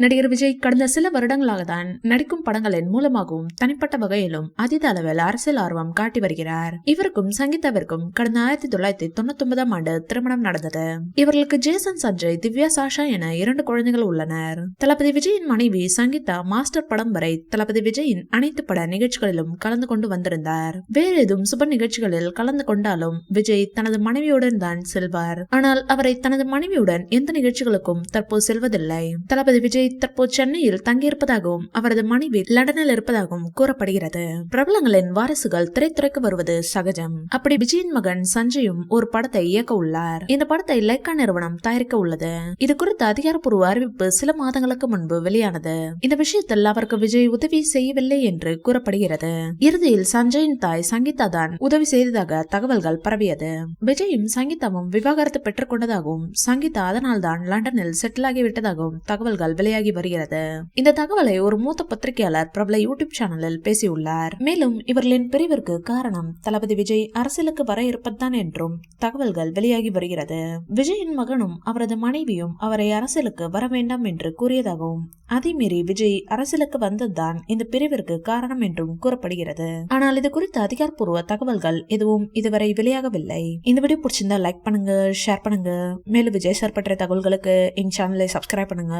நடிகர் விஜய் கடந்த சில வருடங்களாக தான் நடிக்கும் படங்களின் மூலமாகவும் தனிப்பட்ட வகையிலும் அதீத அளவில் அரசியல் ஆர்வம் காட்டி வருகிறார். இவருக்கும் சங்கீதாவிற்கும் கடந்த 1999ஆம் ஆண்டு திருமணம் நடந்தது. இவர்களுக்கு ஜேசன் சஞ்சய், திவ்யா சாஷா என 2 குழந்தைகள் உள்ளனர். தளபதி விஜயின் மனைவி சங்கீதா மாஸ்டர் படம் வரை தளபதி விஜயின் அனைத்து பட நிகழ்ச்சிகளிலும் கலந்து கொண்டு வந்திருந்தார். வேறு ஏதும் சுப நிகழ்ச்சிகளில் கலந்து கொண்டாலும் விஜய் தனது மனைவியுடன் தான் செல்வார். ஆனால் அவரை தனது மனைவியுடன் எந்த நிகழ்ச்சிகளுக்கும் தற்போது செல்வதில்லை. தளபதி விஜய் தற்போது சென்னையில் தங்கியிருப்பதாகவும் அவரது மனைவி லண்டனில் இருப்பதாகவும் கூறப்படுகிறது. பிரபலங்களின் வாரிசுகள் திரைத்துறைக்கு வருவது சகஜம். அப்படி விஜயின் மகன் சஞ்சயும் ஒரு படத்தை இயக்க உள்ளார். இந்த படத்தை லைக்கா நிறுவனம் தயாரிக்க உள்ளது. இது குறித்த அதிகாரப்பூர்வ அறிவிப்பு சில மாதங்களுக்கு முன்பு வெளியானது. இந்த விஷயத்தில் அவருக்கு விஜய் உதவி செய்யவில்லை என்று கூறப்படுகிறது. இறுதியில் சஞ்சயின் தாய் சங்கீதா தான் உதவி செய்ததாக தகவல்கள் பரவியது. விஜயும் சங்கீதாவும் விவாகரத்து பெற்றுக் கொண்டதாகவும் சங்கீதா அதனால் தான் லண்டனில் செட்டில் ஆகிவிட்டதாகவும் தகவல்கள் வெளியாகி வருகிறது. இந்த தகவலை ஒரு மூத்த பத்திரிகையாளர் பிரபல யூடியூப் சேனலில் பேசியுள்ளார். மேலும் இவர்களின் பிரிவிற்கு காரணம் தளபதி விஜய் அரசியலுக்கு வர இருப்பதுதான் என்றும் தகவல்கள் வெளியாகி வருகிறது. விஜயின் மகனும் அவரது மனைவியும் அவரை அரசியலுக்கு வர வேண்டாம் என்று கூறியதாகவும் அதை மீறி விஜய் அரசியலுக்கு வந்ததுதான் இந்த பிரிவிற்கு காரணம் என்றும் கூறப்படுகிறது. ஆனால் இது குறித்த அதிகாரப்பூர்வ தகவல்கள் எதுவும் இதுவரை வெளியாகவில்லை. இந்த வீடியோ பிடிச்சிருந்தா லைக் பண்ணுங்க, ஷேர் பண்ணுங்க. மேலும் விஜய் சார் பற்றிய தகவல்களுக்கு எங்க சேனலை சப்ஸ்கிரைப் பண்ணுங்க.